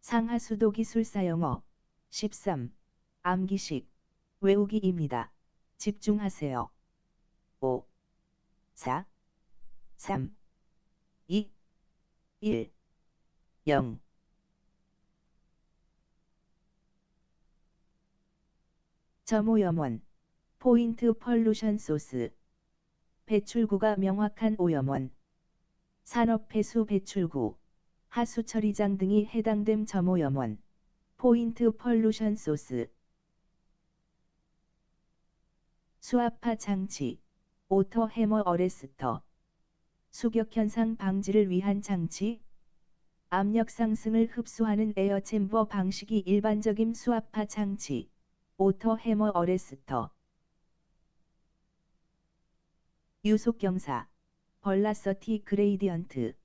상하수도 기술사 영어 13. 암기식 외우기입니다. 집중하세요. 5, 4, 3, 2, 1, 0. 점오염원 포인트 펄루션 소스 배출구가 명확한 오염원 산업폐수 배출구 하수처리장 등이 해당됨 점오염원 포인트 펄루션 소스 수압파 장치 오터 해머 어레스터 수격현상 방지를 위한 장치 압력 상승을 흡수하는 에어 챔버 방식이 일반적인 수압파 장치 오터 해머 어레스터 유속경사 벌라서티 그레이디언트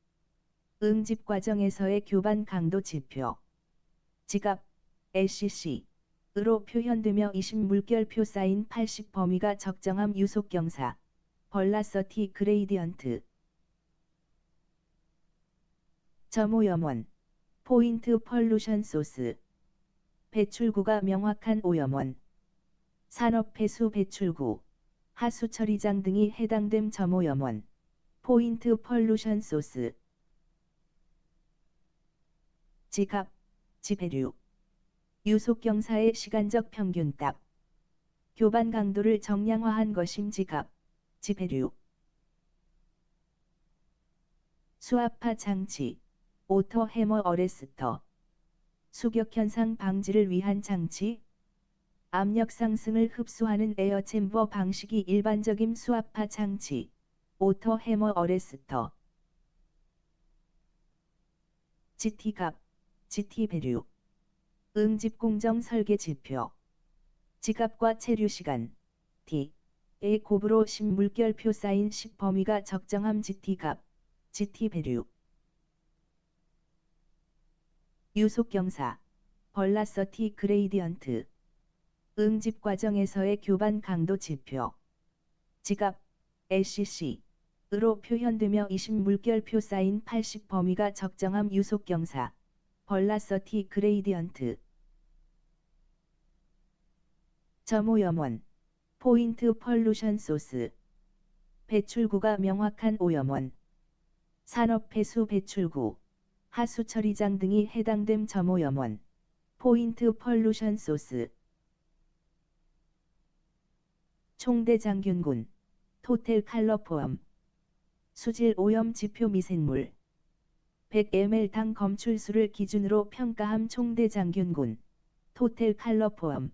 응집 과정에서의 교반 강도 지표 지갑 SCC으로 표현되며 20 물결표 사인 80 범위가 적정함 유속경사 벌라서티 그레이디언트 점오염원 포인트 펄루션 소스 배출구가 명확한 오염원 산업폐수 배출구 하수처리장 등이 해당됨 점오염원 포인트 펄루션 소스 지갑 지배류 유속경사의 시간적 평균값 교반 강도를 정량화한 것임 지갑 지배류 수압파 장치 오터 해머 어레스터 수격현상 방지를 위한 장치 압력 상승을 흡수하는 에어 챔버 방식이 일반적인 수압파 장치 오터 해머 어레스터 GT값 GT 배류 응집 공정 설계 지표 지갑과 체류 시간 T의 곱으로 10 물결표 사인 10 범위가 적정함 GT값 GT 배류 유속경사 벌라서티 그레이디언트 응집 과정에서의 교반 강도 지표 지갑 SCC으로 표현되며 20 물결표 사인 80 범위가 적정함 유속경사 벌라서티 그레이디언트 점오염원 포인트 펄루션 소스 배출구가 명확한 오염원 산업폐수 배출구 하수처리장 등이 해당됨 점오염원 포인트 펄루션 소스 총대장균군 토텔 칼러 포함 수질 오염 지표 미생물 100ml 당 검출수를 기준으로 평가함 총대장균군 토텔 칼러 포함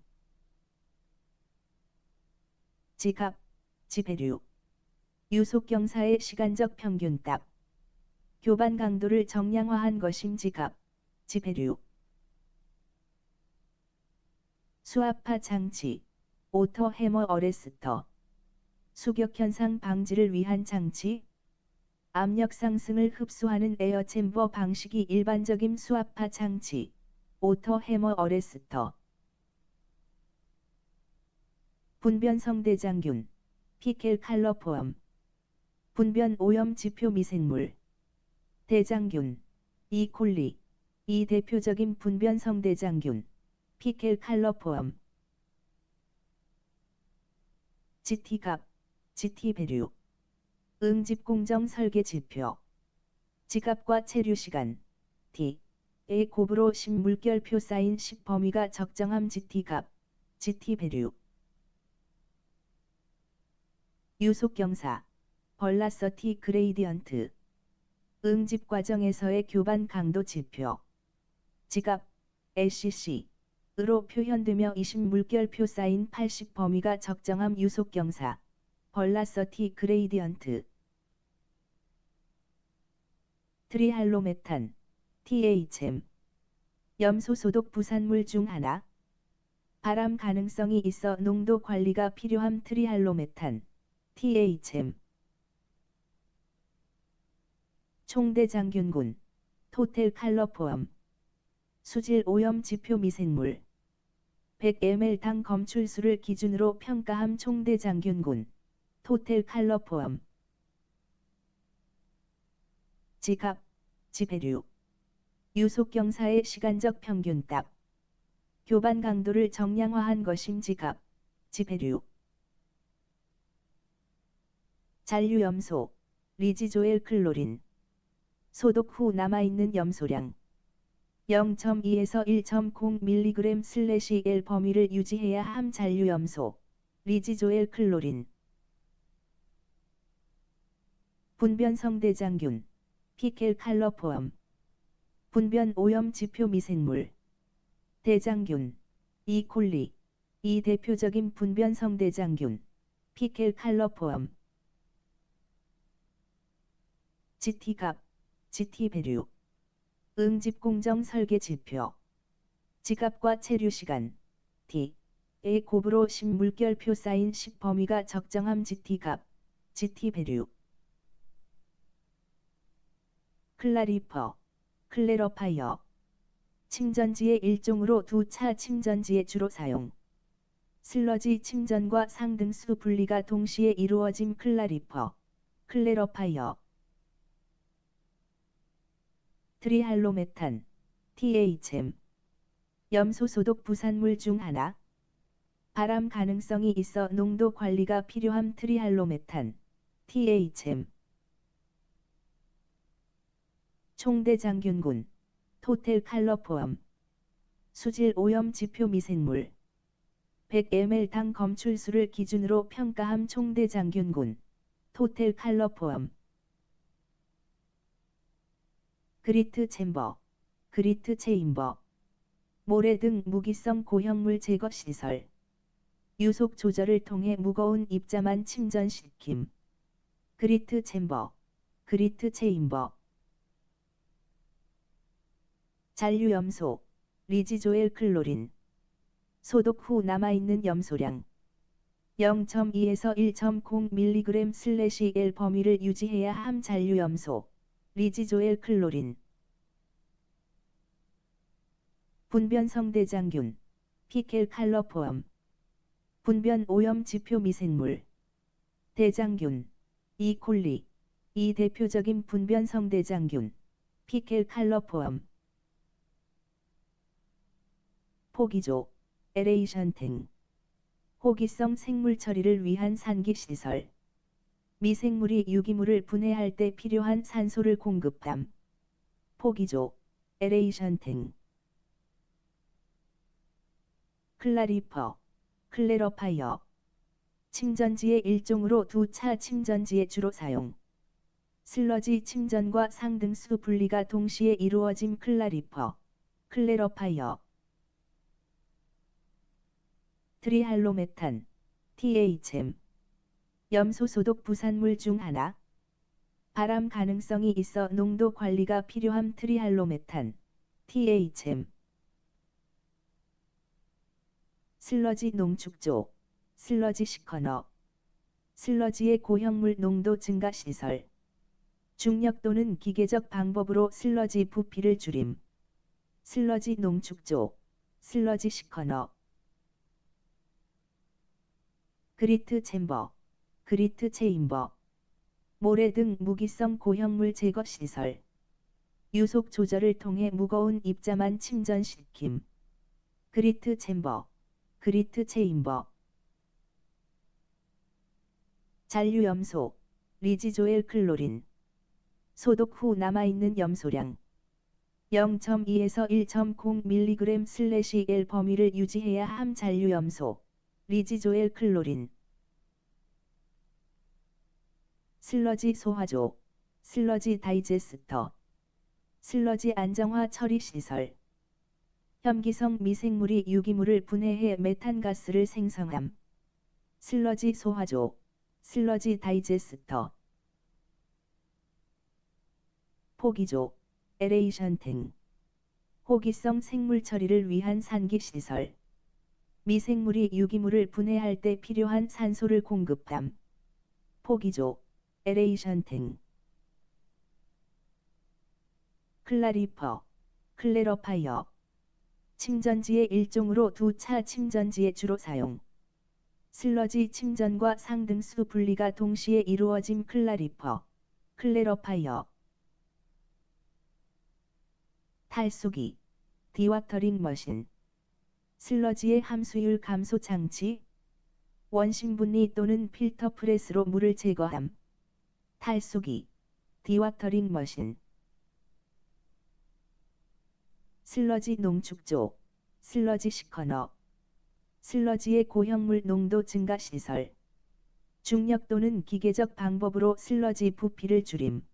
지갑 지배류 유속경사의 시간적 평균값 교반 강도를 정량화한 것임 지갑 지배류 수압파 장치 오터 해머 어레스터 수격현상 방지를 위한 장치 압력 상승을 흡수하는 에어 챔버 방식이 일반적인 수압파 장치 오터 해머 어레스터 분변성 대장균 피켈 칼러 포함 분변 오염 지표 미생물 대장균 이콜리 이 대표적인 분변성 대장균 피켈 칼러 포함 GT값 GT 배류 응집 공정 설계 지표 지갑과 체류 시간 T의 곱으로 10 물결표 사인 10 범위가 적정함 GT값 GT 배류 유속경사 벌라서티 그레이디언트 응집 과정에서의 교반 강도 지표 지갑 SCC으로 표현되며 20 물결표 사인 80 범위가 적정함 유속경사 벌라서티 그레이디언트 트리할로메탄 THM 염소 소독 부산물 중 하나 발암 가능성이 있어 농도 관리가 필요함 트리할로메탄 THM 총대장균군 토텔 칼러 포함 수질 오염 지표 미생물 100ml 당 검출수를 기준으로 평가함 총대장균군 토텔 칼러 포함 지갑 지배류 유속경사의 시간적 평균값. 교반 강도를 정량화한 거심지값. 지배류. 잔류염소. 리지조엘 클로린. 소독 후 남아있는 염소량. 0.2에서 1.0mg/L 범위를 유지해야 함. 잔류염소. 리지조엘 클로린. 분변성대장균. 피켈 칼로포엄. 분변 오염 지표 미생물. 대장균. 이콜리. 이 대표적인 분변성대장균. 피켈 칼로포엄. GT갑. GT 배류. 응집공정 설계 지표. 지갑과 체류 시간. T.의 곱으로 10 물결표 쌓인 10 범위가 적정함. GT갑. GT 배류. 클라리퍼. 클래러파이어. 침전지의 일종으로 두 차 침전지에 주로 사용. 슬러지 침전과 상등수 분리가 동시에 이루어짐. 클라리퍼. 클래러파이어. 트리할로메탄. THM. 염소 소독 부산물 중 하나. 발암 가능성이 있어 농도 관리가 필요함. 트리할로메탄. THM. 총대장균군. 토텔 칼로포엄. 수질 오염 지표 미생물. 100ml 당 검출수를 기준으로 평가함. 총대장균군. 토텔 칼로포엄. 그리트 챔버. 그리트 체인버. 모래 등 무기성 고형물 제거 시설. 유속 조절을 통해 무거운 입자만 침전시킴. 그리트 챔버. 그리트 체인버. 잔류염소. 리지조엘 클로린. 소독 후 남아있는 염소량. 0.2에서 1.0mg/L 범위를 유지해야 함. 잔류염소. 리지조엘 클로린. 분변성대장균. 피켈 칼로포엄. 분변 오염 지표 미생물. 대장균. 이콜리. 이 대표적인 분변성대장균. 피켈 칼로포엄. 포기조. 에레이션 탱. 호기성 생물 처리를 위한 산기시설. 미생물이 유기물을 분해할 때 필요한 산소를 공급함. 포기조. 에레이션 탱. 클라리퍼. 클래러파이어. 침전지의 일종으로 두 차 침전지에 주로 사용. 슬러지 침전과 상등수 분리가 동시에 이루어짐. 클라리퍼. 클래러파이어. 트리할로메탄. THM. 염소 소독 부산물 중 하나. 발암 가능성이 있어 농도 관리가 필요함. 트리할로메탄. THM. 슬러지 농축조. 슬러지 시커너. 슬러지의 고형물 농도 증가 시설. 중력 또는 기계적 방법으로 슬러지 부피를 줄임. 슬러지 농축조. 슬러지 시커너. 그리트 챔버. 그리트 체인버. 모래 등 무기성 고형물 제거 시설. 유속 조절을 통해 무거운 입자만 침전시킴. 그리트 챔버. 그리트 체인버. 잔류염소. 리지조엘 클로린. 소독 후 남아있는 염소량. 0.2에서 1.0mg/L 범위를 유지해야 함. 잔류염소. 리지조엘 클로린. 슬러지 소화조. 슬러지 다이제스터. 슬러지 안정화 처리 시설. 혐기성 미생물이 유기물을 분해해 메탄가스를 생성함. 슬러지 소화조. 슬러지 다이제스터. 포기조. 에레이션 탱. 호기성 생물 처리를 위한 산기 시설. 미생물이 유기물을 분해할 때 필요한 산소를 공급함. 포기조. 에레이션 탱. 클라리퍼. 클래러파이어. 침전지의 일종으로 두 차 침전지에 주로 사용. 슬러지 침전과 상등수 분리가 동시에 이루어짐. 클라리퍼. 클래러파이어. 탈수기, 디와터링 머신. 슬러지의 함수율 감소 장치. 원심분리 또는 필터 프레스로 물을 제거함. 탈수기, 디와터링 머신. 슬러지 농축조, 슬러지 시커너. 슬러지의 고형물 농도 증가 시설. 중력 또는 기계적 방법으로 슬러지 부피를 줄임.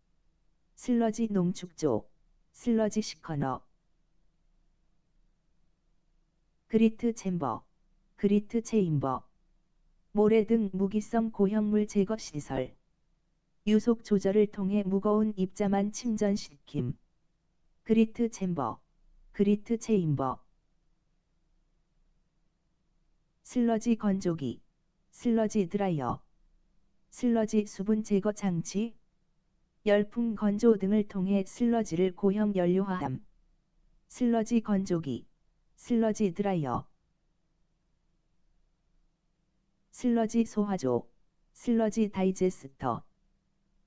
슬러지 농축조, 슬러지 시커너. 그리트 챔버, 그리트 체인버. 모래 등 무기성 고형물 제거 시설. 유속 조절을 통해 무거운 입자만 침전시킴. 그리트 챔버, 그리트 체인버. 슬러지 건조기, 슬러지 드라이어. 슬러지 수분 제거 장치. 열풍 건조 등을 통해 슬러지를 고형 연료화함. 슬러지 건조기, 슬러지 드라이어. 슬러지 소화조, 슬러지 다이제스터.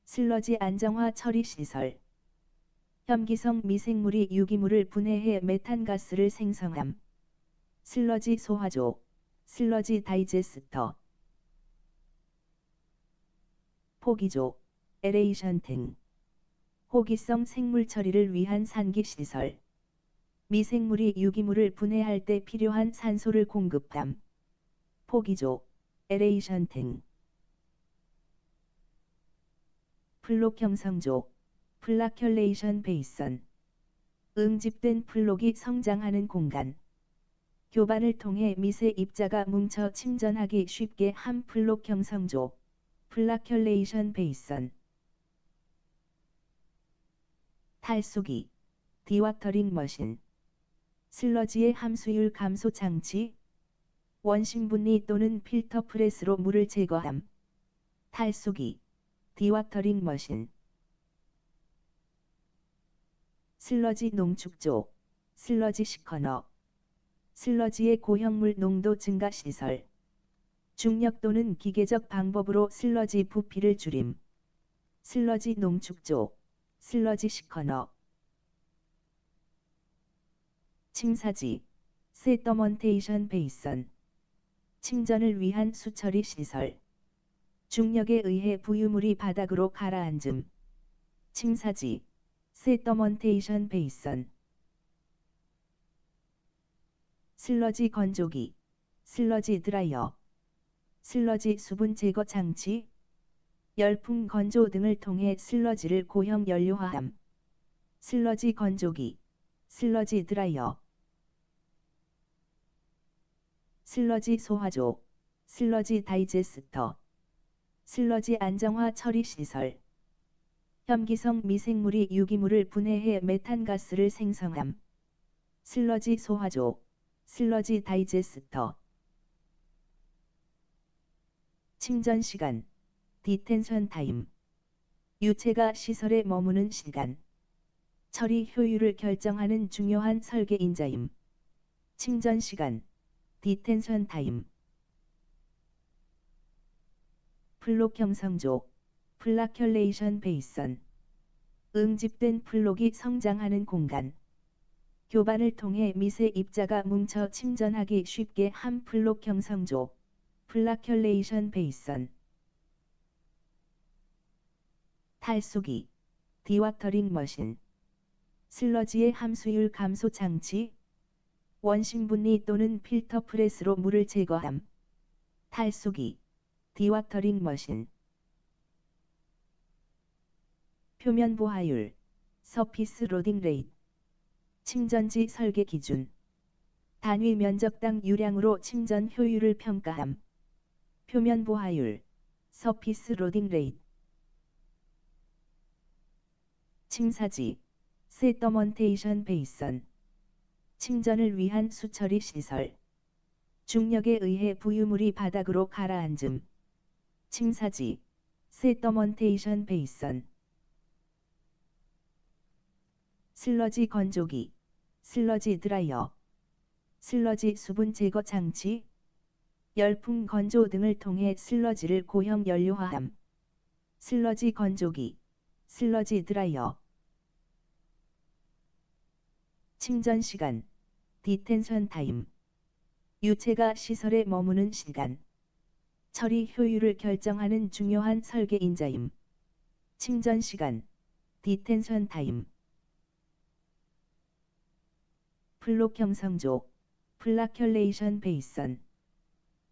슬러지 안정화 처리 시설. 혐기성 미생물이 유기물을 분해해 메탄가스를 생성함. 슬러지 소화조, 슬러지 다이제스터. 포기조, 에레이션 등. 호기성 생물 처리를 위한 산기 시설. 미생물이 유기물을 분해할 때 필요한 산소를 공급함. 포기조, 에레이션 등. 플록 형성조, 플라큘레이션 베이선. 응집된 플록이 성장하는 공간. 교반을 통해 미세 입자가 뭉쳐 침전하기 쉽게 한 플록 형성조, 플라큘레이션 베이선. 탈수기, 디와터링 머신. 슬러지의 함수율 감소 장치. 원심분리 또는 필터 프레스로 물을 제거함. 탈수기, 디와터링 머신. 슬러지 농축조, 슬러지 시커너. 슬러지의 고형물 농도 증가 시설. 중력 또는 기계적 방법으로 슬러지 부피를 줄임. 슬러지 농축조, 슬러지 시커너. 침사지, 세더먼테이션 베이선. 침전을 위한 수처리 시설. 중력에 의해 부유물이 바닥으로 가라앉음. 침사지, 세더먼테이션 베이선. 슬러지 건조기, 슬러지 드라이어. 슬러지 수분 제거 장치. 열풍 건조 등을 통해 슬러지를 고형 연료화함. 슬러지 건조기, 슬러지 드라이어. 슬러지 소화조, 슬러지 다이제스터. 슬러지 안정화 처리 시설. 혐기성 미생물이 유기물을 분해해 메탄가스를 생성함. 슬러지 소화조, 슬러지 다이제스터. 침전 시간, 디텐션 타임. 유체가 시설에 머무는 시간. 처리 효율을 결정하는 중요한 설계 인자임. 침전 시간, 디텐션 타임. 플록 형성조, 플라큘레이션 베이선. 응집된 플록이 성장하는 공간. 교반을 통해 미세 입자가 뭉쳐 침전하기 쉽게 한 플록 형성조, 플라큘레이션 베이선. 탈수기, 디와터링 머신. 슬러지의 함수율 감소 장치. 원심분리 또는 필터 프레스로 물을 제거함. 탈수기, 디와터링 머신. 표면 보하율, 서피스 로딩 레이트. 침전지 설계 기준. 단위 면적당 유량으로 침전 효율을 평가함. 표면 보하율, 서피스 로딩 레이트. 침사지, 세더먼테이션 베이선. 침전을 위한 수처리 시설. 중력에 의해 부유물이 바닥으로 가라앉음. 침사지, 세더먼테이션 베이선. 슬러지 건조기, 슬러지 드라이어. 슬러지 수분 제거 장치. 열풍 건조 등을 통해 슬러지를 고형 연료화함. 슬러지 건조기, 슬러지 드라이어. 침전 시간, 디텐션 타임. 유체가 시설에 머무는 시간. 처리 효율을 결정하는 중요한 설계 인자임. 침전 시간, 디텐션 타임. 플록 형성조, 플라큘레이션 베이선.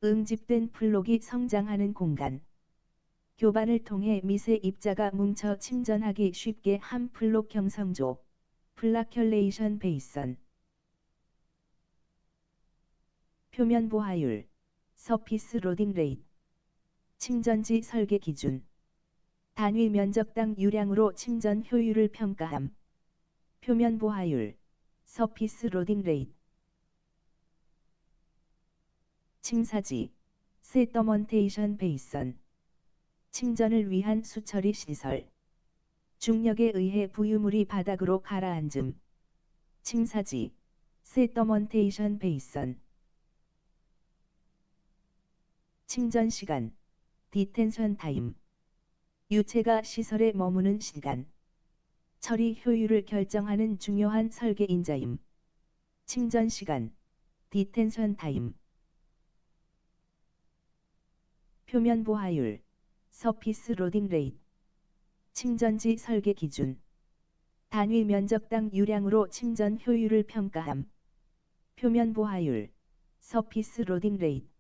응집된 플록이 성장하는 공간. 교반을 통해 미세 입자가 뭉쳐 침전하기 쉽게 한 플록 형성조, 플라큘레이션 베이선. 표면 보하율, 서피스 로딩 레이트. 침전지 설계 기준. 단위 면적당 유량으로 침전 효율을 평가함. 표면 보하율, 서피스 로딩 레이트. 침사지, 세더먼테이션 베이선. 침전을 위한 수처리 시설. 중력에 의해 부유물이 바닥으로 가라앉음. 침사지, 세더먼테이션 베이선. 침전 시간, 디텐션 타임. 유체가 시설에 머무는 시간. 처리 효율을 결정하는 중요한 설계 인자임. 침전 시간, 디텐션 타임. 표면 보하율, 서피스 로딩 레이트. 침전지 설계 기준. 단위 면적당 유량으로 침전 효율을 평가함. 표면 보하율, 서피스 로딩 레이트.